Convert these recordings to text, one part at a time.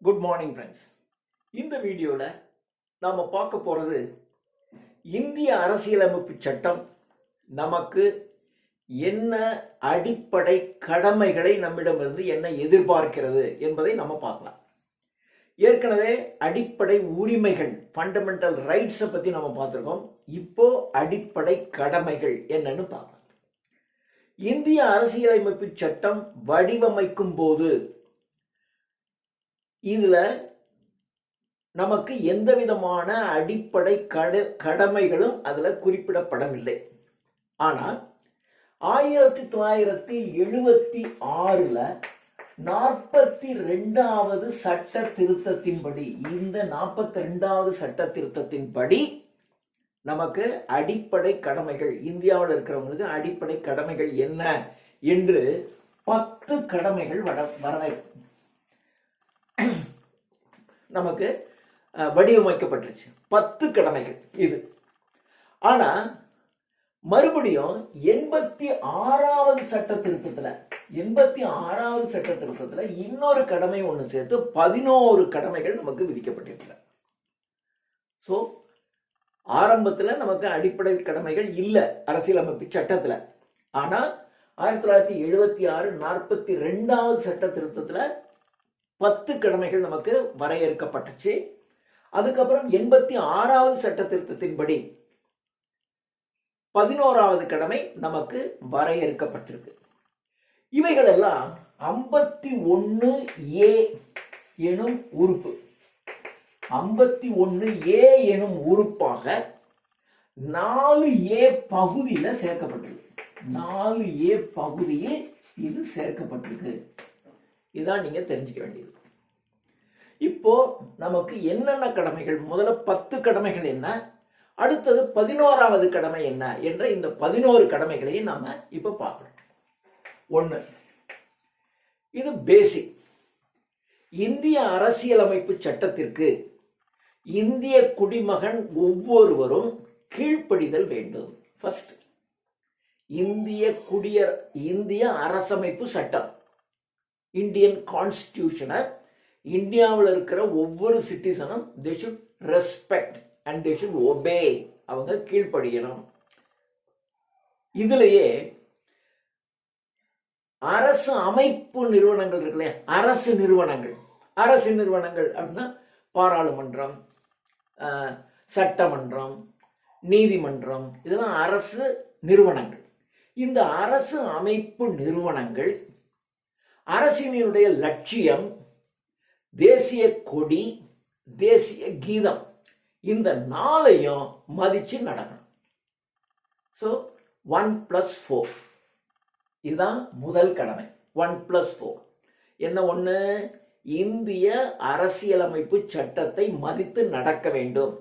Good morning friends. இந்த வீடியோவில் நாம் பார்க்க போகிறது இந்திய அரசியலமைப்பு சட்டம் நமக்கு என்ன அடிப்படை கடமைகளை நம்மிடமிருந்து என்ன எதிர்பார்க்கிறது என்பதை நம்ம பார்க்கலாம். ஏற்கனவே அடிப்படை உரிமைகள் ஃபண்டமெண்டல் ரைட்ஸை பற்றி நம்ம பார்த்துருக்கோம். இப்போ அடிப்படை கடமைகள் என்னன்னு பார்க்கலாம். இந்திய அரசியலமைப்பு சட்டம் வடிவமைக்கும் போது இதுல நமக்கு எந்த விதமான அடிப்படை கடமைகளும் அதுல குறிப்பிடப்படவில்லை. ஆனால் 1976 42வது சட்ட திருத்தத்தின்படி, இந்த 42வது சட்ட திருத்தத்தின்படி நமக்கு அடிப்படை கடமைகள், இந்தியாவில் இருக்கிறவங்களுக்கு அடிப்படை கடமைகள் என்ன என்று 10 கடமைகள் நமக்கு வடிவமைக்கப்பட்டுருச்சு. 10 கடமைகள் இது. ஆனா மறுபடியும் 86வது சட்ட திருத்தத்துல இன்னொரு கடமை ஒண்ணு சேர்த்து 11 கடமைகள் நமக்கு விதிக்கப்பட்டிருக்கிறது. சோ ஆரம்பத்துல நமக்கு அடிப்படை கடமைகள் இல்ல அரசியலமைப்பு சட்டத்துல. ஆனா 1976 42வது சட்ட திருத்தத்துல 10 கடமைகள் நமக்கு வரையறுக்கப்பட்டுச்சு. அதுக்கப்புறம் 86வது சட்ட திருத்தத்தின்படி 11வது கடமை நமக்கு வரையறுக்கப்பட்டிருக்கு. இவைகள் எல்லாம் 51A எனும் உறுப்பு, 51A எனும் உறுப்பாக 4A பகுதியில சேர்க்கப்பட்டிருக்கு. 4A பகுதியில் இது சேர்க்கப்பட்டிருக்கு. இதான் நீங்க தெரிஞ்சுக்க வேண்டியது. இப்போ நமக்கு என்னென்ன கடமைகள், முதல்ல 10 கடமைகள் என்ன, அடுத்தது 11வது கடமை என்ன என்ற இந்த 11 கடமைகளையும் நாம இப்ப பார்க்கணும். 1, இது பேசிக். இந்திய அரசியலமைப்பு சட்டத்திற்கு இந்திய குடிமகன் ஒவ்வொருவரும் கீழ்ப்படிதல் வேண்டும். ஃபர்ஸ்ட், இந்திய அரசமைப்பு சட்டம், இந்தியன் கான்ஸ்டிடியூஷனை இந்தியாவில் இருக்கிற ஒவ்வொரு சிட்டிசனும் they should respect and they should obey, அவங்க கீழ்ப்படியணும். இதுலயே அரசு அமைப்பு நிறுவனங்கள் இருக்கு இல்லையா, அரசு நிறுவனங்கள் அப்படின்னா பாராளுமன்றம், சட்டமன்றம், நீதிமன்றம், இதெல்லாம் அரசு நிறுவனங்கள். இந்த அரசு அமைப்பு நிறுவனங்கள் அரசினுடைய லட்சியம், தேசிய கொடி, தேசிய கீதம், இந்த 4ஐயும் மதிச்சு நடக்கணும். ஸோ 1+4 இதுதான் முதல் கடமை. 1+4 என்ன? ஒண்ணு, இந்திய அரசியலமைப்பு சட்டத்தை மதித்து நடக்க வேண்டும்.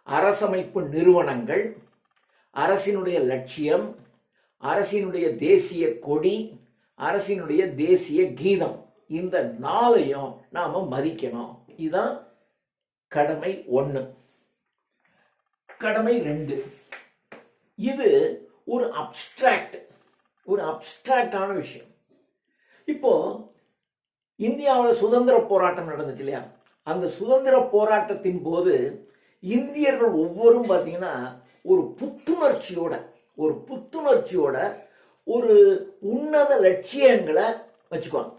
அரசமைப்பு நிறுவனங்கள், அரசினுடைய லட்சியம், அரசினுடைய தேசிய கொடி, அரசினுடைய தேசிய கீதம், இந்த 4ஐயும் நாம மதிக்கணும். இதுதான் கடமை 1. கடமை 2, இது ஒரு அப்டிராக்டான விஷயம். இப்போ இந்தியாவில் சுதந்திர போராட்டம் நடந்துச்சு இல்லையா, அந்த சுதந்திர போராட்டத்தின் போது இந்தியர்கள் ஒவ்வொரும் பார்த்தீங்கன்னா ஒரு புத்துணர்ச்சியோட ஒரு உன்னத லட்சியங்களை வச்சுக்குவாங்க.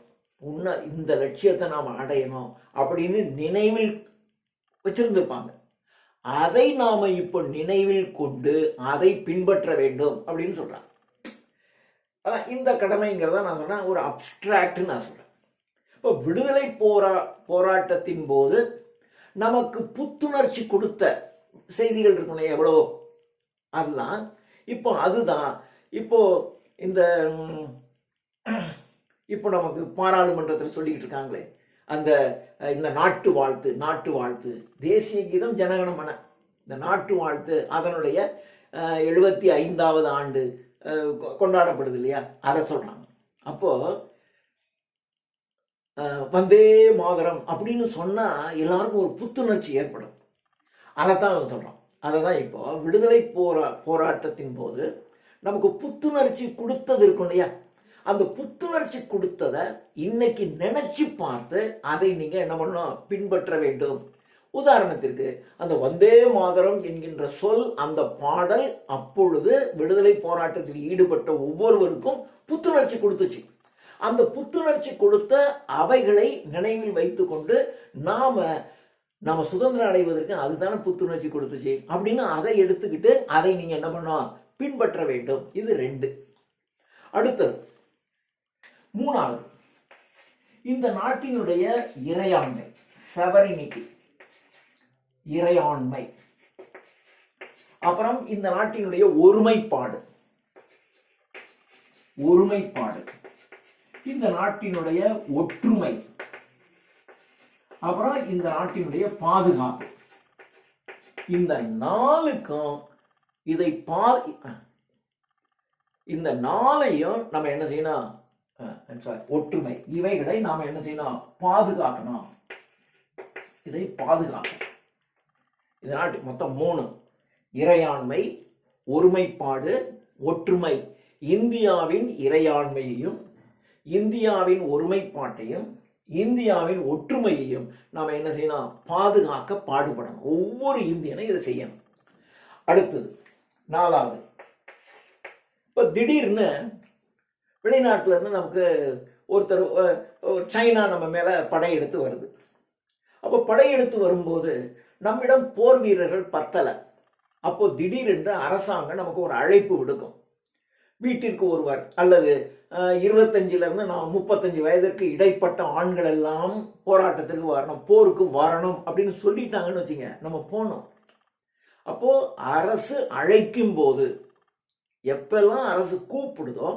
இந்த லட்சியத்தை நாம் அடையணும் அப்படின்னு நினைவில் வச்சிருந்திருப்பாங்க. அதை நாம இப்போ நினைவில் கொண்டு அதை பின்பற்ற வேண்டும் அப்படின்னு சொல்றாங்க. அதான் இந்த கடமைங்கிறத நான் சொல்றேன், ஒரு அப்டிராக்ட் நான் சொல்றேன். இப்போ விடுதலை போராட்டத்தின் போது நமக்கு புத்துணர்ச்சி கொடுத்த செய்திகள் இருக்குல்ல எவ்வளோ, அதுதான் இப்போ இந்த இப்போ நமக்கு பாராளுமன்றத்தில் சொல்லிக்கிட்டு இருக்காங்களே, இந்த நாட்டு வாழ்த்து, தேசிய கீதம் ஜனகணமன, இந்த நாட்டு வாழ்த்து அதனுடைய 75வது ஆண்டு கொண்டாடப்படுது இல்லையா, அதை சொல்றாங்க. அப்போ வந்தே மாதரம் அப்படின்னு சொன்னா எல்லாருக்கும் ஒரு புத்துணர்ச்சி ஏற்படும். அதைத்தான் சொல்றோம். அதை தான் இப்போ விடுதலை போராட்டத்தின் போது நமக்கு புத்துணர்ச்சி கொடுத்தது இருக்கும் இல்லையா, அந்த புத்துணர்ச்சி கொடுத்ததை இன்னைக்கு நினைச்சு பார்த்து அதை நீங்க என்ன பண்ணணும், பின்பற்ற வேண்டும். உதாரணத்திற்கு அந்த வந்தே மாதரம் என்கின்ற சொல், அந்த பாடல் அப்பொழுது விடுதலை போராட்டத்தில் ஈடுபட்ட ஒவ்வொருவருக்கும் புத்துணர்ச்சி கொடுத்துச்சு. அந்த புத்துணர்ச்சி கொடுத்த அவைகளை நினைவில் வைத்துக் கொண்டு நாம சுதந்திரம் அடைவதற்கு அதுதானே புத்துணர்ச்சி கொடுத்துச்சு அப்படின்னு அதை எடுத்துக்கிட்டு அதை நீங்க என்ன பண்ணணும், பின்பற்ற வேண்டும். இது 2. அடுத்தது 3வது, இந்த நாட்டினுடைய இறையாண்மை, செவரினிட்டி, இறையாண்மை. அப்புறம் இந்த நாட்டினுடைய ஒருமைப்பாடு, இந்த நாட்டினுடைய ஒற்றுமை, அப்புறம் இந்த நாட்டினுடைய பாதுகாப்பு. இந்த 4க்கும் இந்த 4ஐயும் நம்ம என்ன செய்யணும், ஒற்றுமை, இவைகளை நாம என்ன செய்யணும், பாதுகாக்கணும். இதை பாதுகாக்கணும். இந்த நாட்டு மொத்தம் 3: இறையாண்மை, ஒருமைப்பாடு, ஒற்றுமை. இந்தியாவின் இறையாண்மையையும் இந்தியாவின் ஒருமைப்பாட்டையும் இந்தியாவின் ஒற்றுமையையும் நாம என்ன செய்யணும், பாதுகாக்க பாடுபடணும். ஒவ்வொரு இந்தியனும் இதை செய்யணும். அடுத்தது 4வது, இப்ப திடீர்னு வெளிநாட்டுல இருந்து நமக்கு ஒருத்தர், சைனா நம்ம மேல படையெடுத்து வருது. அப்போ படையெடுத்து வரும்போது நம்மிடம் போர் வீரர்கள் பத்தல. அப்போ திடீரென்று அரசாங்கம் நமக்கு ஒரு அழைப்பு விடுக்கும். வீட்டிற்கு ஒருவர் அல்லது 25 35 வயதிற்கு இடைப்பட்ட ஆண்கள் எல்லாம் போராட்டத்திற்கு வரணும், போருக்கு வரணும் அப்படின்னு சொல்லிட்டாங்கன்னு வச்சுங்க, நம்ம போனோம். அப்போ அரசு அழைக்கும் போது, எப்பெல்லாம் அரசு கூப்பிடுதோ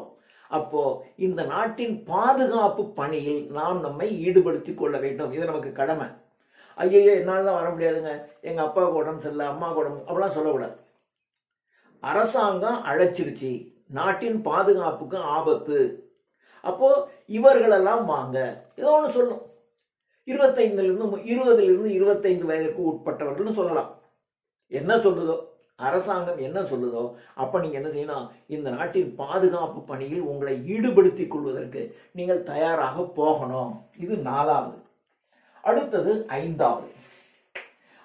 அப்போ இந்த நாட்டின் பாதுகாப்பு பணியில் நாம் நம்மை ஈடுபடுத்திக் கொள்ள வேண்டும். இது நமக்கு கடமை. ஐயோ என்னால் தான் வர முடியாதுங்க, எங்க அப்பாவுக்கு உடம்பு சரியில்லை, அம்மாவுக்கு உடம்பு, அப்படிலாம் சொல்லக்கூடாது. அரசாங்கம் அழைச்சிருச்சு, நாட்டின் பாதுகாப்புக்கு ஆபத்து, அப்போ இவர்களெல்லாம் வாங்க, ஏதோ ஒன்று சொல்லும். 20 25 வயதுக்கு உட்பட்டவர்கள் சொல்லலாம். என்ன சொல்லுதோ அரசாங்கம், என்ன சொல்லுதோ அப்ப நீங்க என்ன செய்யணும், இந்த நாட்டின் பாதுகாப்பு பணியில் உங்களை ஈடுபடுத்திக் கொள்வதற்கு நீங்கள் தயாராக போகணும். இது 4வது. அடுத்தது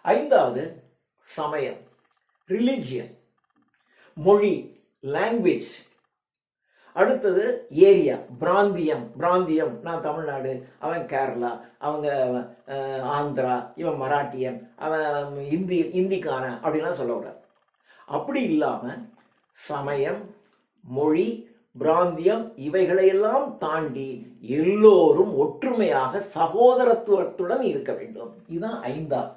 5வது, சமயம், ரிலிஜியன், மொழி, லாங்குவேஜ். அடுத்தது ஏரியா, பிராந்தியம். நான் தமிழ்நாடு, அவன் கேரளா, அவங்க ஆந்திரா, இவன் மராட்டியன், அவன் இந்திக்காரன் அப்படிலாம் சொல்லக்கூடாது. அப்படி இல்லாம சமயம், மொழி, பிராந்தியம் இவைகளையெல்லாம் தாண்டி எல்லோரும் ஒற்றுமையாக சகோதரத்துவத்துடன் இருக்க வேண்டும். இதுதான் 5வது.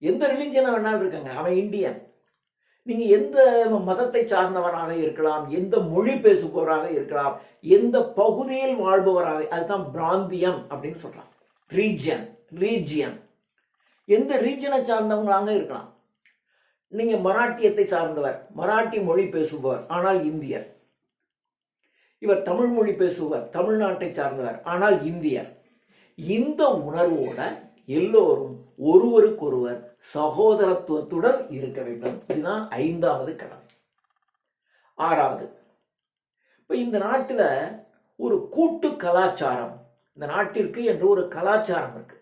எந்த ரிலிஜியனா வேணாலும் இருக்காங்க, அவன் இந்தியன். நீங்க எந்த மதத்தை சார்ந்தவராக இருக்கலாம், எந்த மொழி பேசுபவராக இருக்கலாம், எந்த பகுதியில் வாழ்பவராக, அதுதான் பிராந்தியம் அப்படின்னு சொல்றாங்க. ரீஜியன், எந்த ரீஜனை சார்ந்தவங்களாக இருக்கலாம். நீங்க மராட்டியத்தை சார்ந்தவர், மராட்டி மொழி பேசுபவர், ஆனால் இந்தியர். இவர் தமிழ் மொழி பேசுபவர், தமிழ்நாட்டை சார்ந்தவர், ஆனால் இந்தியர். இந்த உணர்வோட எல்லோரும் ஒருவருக்கொருவர் சகோதரத்துவத்துடன் இருக்க வேண்டும். இதுதான் 5வது கடமை. 6வது, இப்ப இந்த நாட்டுல ஒரு கூட்டு கலாச்சாரம், இந்த நாட்டிற்கு என்று ஒரு கலாச்சாரம் இருக்கு.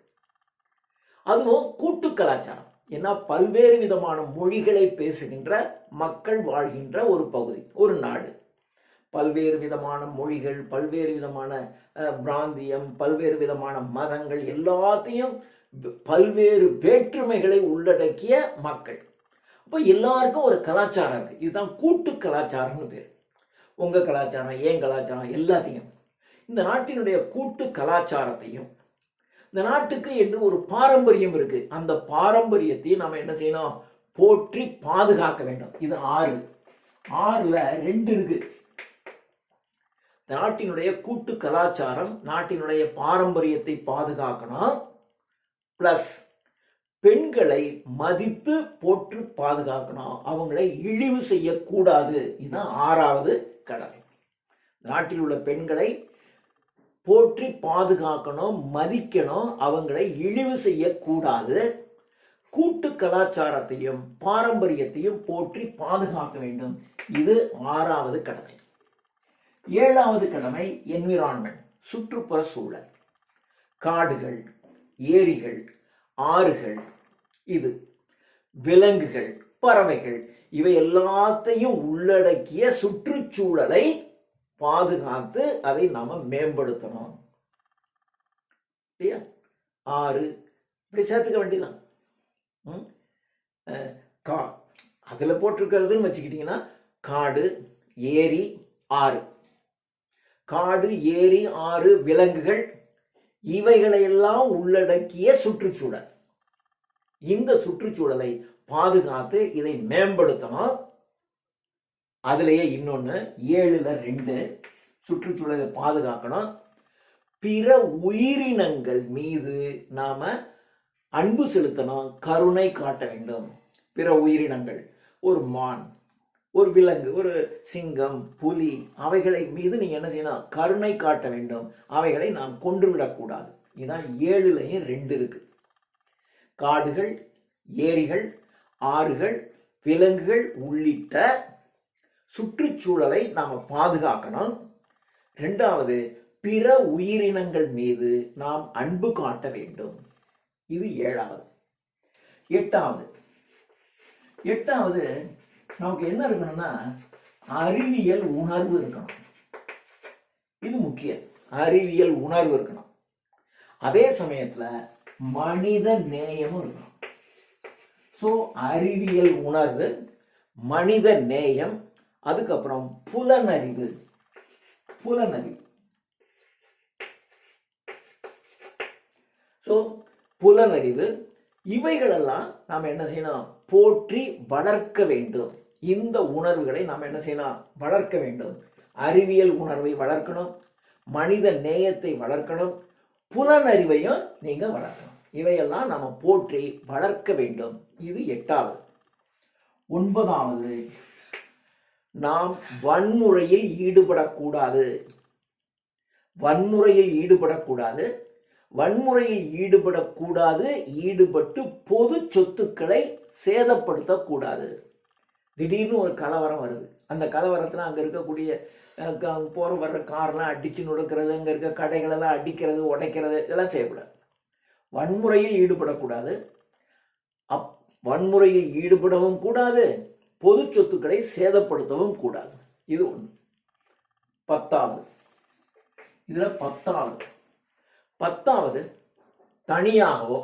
அதுவும் கூட்டு கலாச்சாரம். ஏன்னா பல்வேறு விதமான மொழிகளை பேசுகின்ற மக்கள் வாழ்கின்ற ஒரு பகுதி, ஒரு நாடு. பல்வேறு விதமான மொழிகள், பல்வேறு விதமான பிராந்தியம், பல்வேறு விதமான மதங்கள், எல்லாத்தையும் பல்வேறு வேற்றுமைகளை உள்ளடக்கிய மக்கள். அப்போ எல்லாருக்கும் ஒரு கலாச்சாரம் இருக்கு. இதுதான் கூட்டு கலாச்சாரம்னு பேர். உங்க கலாச்சாரம், என் கலாச்சாரம், எல்லாத்தையும், இந்த நாட்டினுடைய கூட்டு கலாச்சாரத்தையும், இந்த நாட்டுக்கு என்று ஒரு பாரம்பரியம் இருக்கு, அந்த பாரம்பரியத்தையும் நாம என்ன செய்யணும், போற்றி பாதுகாக்க வேண்டும். இது 6. 6ல 2 இருக்கு. நாட்டினுடைய கூட்டு கலாச்சாரம், நாட்டினுடைய பாரம்பரியத்தை பாதுகாக்கணும். பிளஸ் பெண்களை மதித்து போற்று பாதுகாக்கணும், அவங்களை இழிவு செய்யக்கூடாது. இதுதான் 6வது கடமை. நாட்டில் உள்ள பெண்களை போற்றி பாதுகாக்கணும், மதிக்கணும், அவங்களை இழிவு செய்யக்கூடாது. கூட்டு கலாச்சாரத்தையும் பாரம்பரியத்தையும் போற்றி பாதுகாக்க வேண்டும். இது 6வது கடமை. ஏழாவது கடமை என்விரான்மெண்ட், சுற்றுப்புற சூழல். காடுகள், ஏரிகள், ஆறுகள், இது விலங்குகள், பறவைகள், இவை எல்லாத்தையும் உள்ளடக்கிய சுற்றுச்சூழலை பாதுகாத்து அதை நாம மேம்படுத்தணும். ஆறு இப்படி சேர்த்துக்க வேண்டியதான். அதுல போட்டிருக்கிறதுன்னு வச்சுக்கிட்டீங்கன்னா காடு, ஏரி, ஆறு. காடு, ஏரி, ஆறு, விலங்குகள், இவைகளையெல்லாம் உள்ளடக்கிய சுற்றுச்சூழல். இந்த சுற்றுச்சூழலை பாதுகாத்து இதை மேம்படுத்தணும். அதுலயே இன்னொன்னு 7ல் 2 சுற்றுச்சூழலை பாதுகாக்கணும். பிற உயிரினங்கள் மீது நாம அன்பு செலுத்தணும், கருணை காட்ட வேண்டும். பிற உயிரினங்கள், ஒரு மான், ஒரு விலங்கு, ஒரு சிங்கம், புலி, அவைகளை மீது நீங்க என்ன செய்யணும்? கருணை காட்ட வேண்டும். அவைகளை நாம் கொன்று விடக்கூடாது. இதுதான் 7ல் 2 இருக்கு. காடுகள், ஏரிகள், ஆறுகள், விலங்குகள் உள்ளிட்ட சுற்றுச்சூழலை நாம பாதுகாக்கணும். 2வது, பிற உயிரினங்கள் மீது நாம் அன்பு காட்ட வேண்டும். இது 7வது. 8வது நமக்கு என்ன இருக்கணும்னா அறிவியல் உணர்வு இருக்கணும். இது முக்கியம். அறிவியல் உணர்வு இருக்கணும். அதே சமயத்துல மனித நேயமும் இருக்கணும். சோ அறிவியல் உணர்வு, மனித நேயம், அதுக்கப்புறம் புலனறிவு. சோ புலனறிவு, இவைகளெல்லாம் நாம் என்ன செய்யணும்? போற்றி வளர்க்க வேண்டும். இந்த உணர்வுகளை நாம் என்ன செய்யணும்? வளர்க்க வேண்டும். அறிவியல் உணர்வை வளர்க்கணும், மனித நேயத்தை வளர்க்கணும், புலனறிவையும் நீங்க வளர்க்கணும். இவையெல்லாம் நாம போற்றி வளர்க்க வேண்டும். இது 8வது. 9வது, நாம் வன்முறையில் ஈடுபடக்கூடாது. ஈடுபட்டு பொது சொத்துக்களை சேதப்படுத்தக்கூடாது. திடீர்னு ஒரு கலவரம் வருது. அந்த கலவரத்துல அங்க இருக்கக்கூடிய போற வர்ற கார்லாம் அடிச்சு நொடுக்கிறது, அங்க இருக்க கடைகளெல்லாம் அடிக்கிறது, உடைக்கிறது, இதெல்லாம் செய்யக்கூடாது. வன்முறையில் ஈடுபடக்கூடாது. வன்முறையில் ஈடுபடவும் கூடாது, பொது சொத்துக்களை சேதப்படுத்தவும் கூடாது. இது ஒன்று. 10வது, இதுல 10வது தனியாகவோ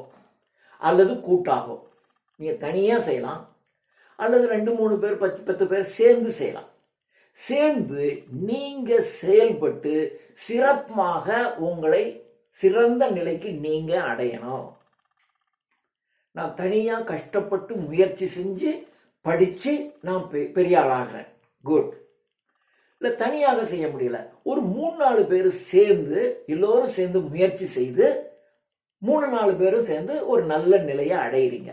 அல்லது கூட்டாகவோ, நீங்க தனியா செய்யலாம் அல்லது 2-3 பேர் 10 பேர் சேர்ந்து செய்யலாம். சேர்ந்து நீங்க செயல்பட்டு சிறப்பாக உங்களை சிறந்த நிலைக்கு நீங்க அடையணும். நான் தனியா கஷ்டப்பட்டு முயற்சி செஞ்சு படிச்சு நான் பெரிய ஆளாகிறேன், குட். இல்லை தனியாக செய்ய முடியல, ஒரு 3-4 பேர் சேர்ந்து, எல்லோரும் சேர்ந்து முயற்சி செய்து 3-4 பேரும் சேர்ந்து ஒரு நல்ல நிலையை அடையிறீங்க.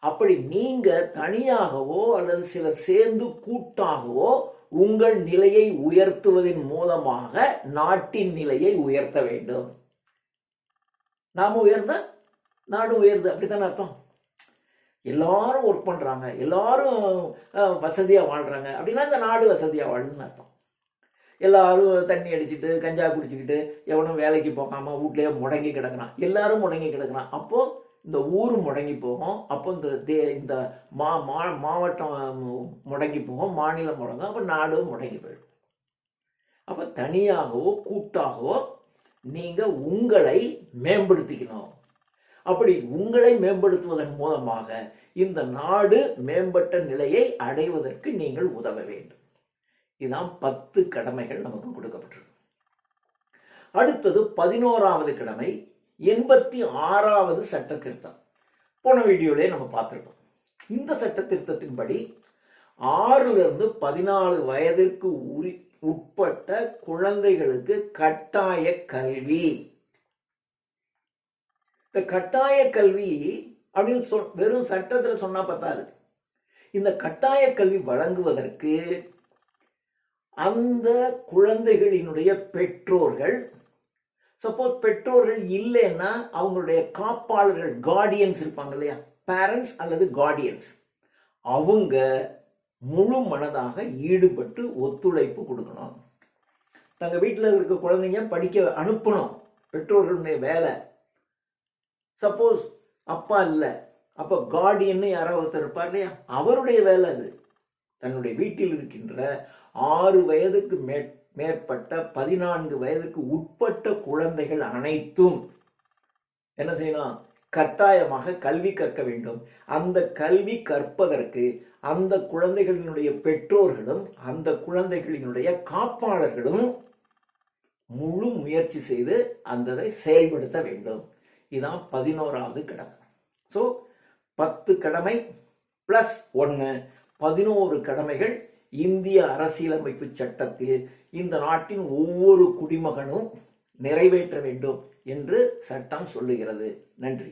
அப்படி நீங்க தனியாகவோ அல்லது சிலர் சேர்ந்து கூட்டாகவோ உங்கள் நிலையை உயர்த்துவதன் மூலமாக நாட்டின் நிலையை உயர்த்த வேண்டும். நாம உயர்ந்த நாடும் உயர்ந்து, அப்படித்தானே அர்த்தம். எல்லாரும் ஒர்க் பண்றாங்க, எல்லாரும் வசதியா வாழ்றாங்க அப்படின்னா இந்த நாடு வசதியா வாழுன்னு அர்த்தம். எல்லாரும் தண்ணி அடிச்சுட்டு கஞ்சா குடிச்சுக்கிட்டு எவனும் வேலைக்கு போகாம வீட்லயே முடங்கி கிடக்குறான், எல்லாரும் முடங்கி கிடக்குறான். அப்போ இந்த ஊர் முடங்கி போகும், அப்போ இந்த மாவட்டம் முடங்கி போகும், மாநிலம் முடங்கும், அப்போ நாடும் முடங்கி போயிடும். அப்போ தனியாகவோ கூட்டாகவோ நீங்க உங்களை மேம்படுத்திக்கணும். அப்படி உங்களை மேம்படுத்துவதன் மூலமாக இந்த நாடு மேம்பட்ட நிலையை அடைவதற்கு நீங்கள் உதவ வேண்டும். இதுதான் 10 கடமைகள் நமக்கு கொடுக்கப்பட்டிருக்கு. அடுத்தது 11வது கடமை, 86வது சட்ட திருத்தம். போன வீடியோலே நம்ம பார்த்திருக்கோம். இந்த சட்ட திருத்தத்தின்படி 6லிருந்து 14 வயதிற்கு உட்பட்ட குழந்தைகளுக்கு கட்டாய கல்வி. இந்த கட்டாய கல்வி அப்படின்னு வெறும் சட்டத்தில் சொன்னா பத்தாது. இந்த கட்டாய கல்வி வழங்குவதற்கு அந்த குழந்தைகளினுடைய பெற்றோர்கள், சப்போஸ் பெற்றோர்கள் இல்லைன்னா அவங்களுடைய காப்பாளர்கள், கார்டியன்ஸ் இருப்பாங்க இல்லையா, பேரண்ட்ஸ் அல்லது கார்டியன்ஸ், அவங்க முழு மனதாக ஈடுபட்டு ஒத்துழைப்பு கொடுக்கணும். தங்க வீட்டில் இருக்க குழந்தைங்க படிக்க அனுப்பணும், பெற்றோர்களுடைய வேலை. சப்போஸ் அப்பா இல்லை, அப்போ கார்டியன்னு யாராவது ஒருத்தர் இருப்பார் இல்லையா, அவருடைய வேலை அது. தன்னுடைய வீட்டில் இருக்கின்ற 6 வயதுக்கு மேற்பட்ட 14 வயதுக்கு உட்பட்ட குழந்தைகள் அனைத்தும் என்ன செய்யணும்? கட்டாயமாக கல்வி கற்க வேண்டும். அந்த கல்வி கற்பதற்கு அந்த குழந்தைகளினுடைய பெற்றோர்களும் அந்த குழந்தைகளினுடைய காப்பாளர்களும் முழு முயற்சி செய்து அந்த செயல்படுத்த வேண்டும். இதுதான் 11வது கடமை. ஸோ 10 கடமை பிளஸ் 1 11 கடமைகள் இந்திய அரசியலமைப்பு சட்டத்தில் இந்த நாட்டின் ஒவ்வொரு குடிமகனும் நிறைவேற்ற வேண்டும் என்று சட்டம் சொல்லுகிறது. நன்றி.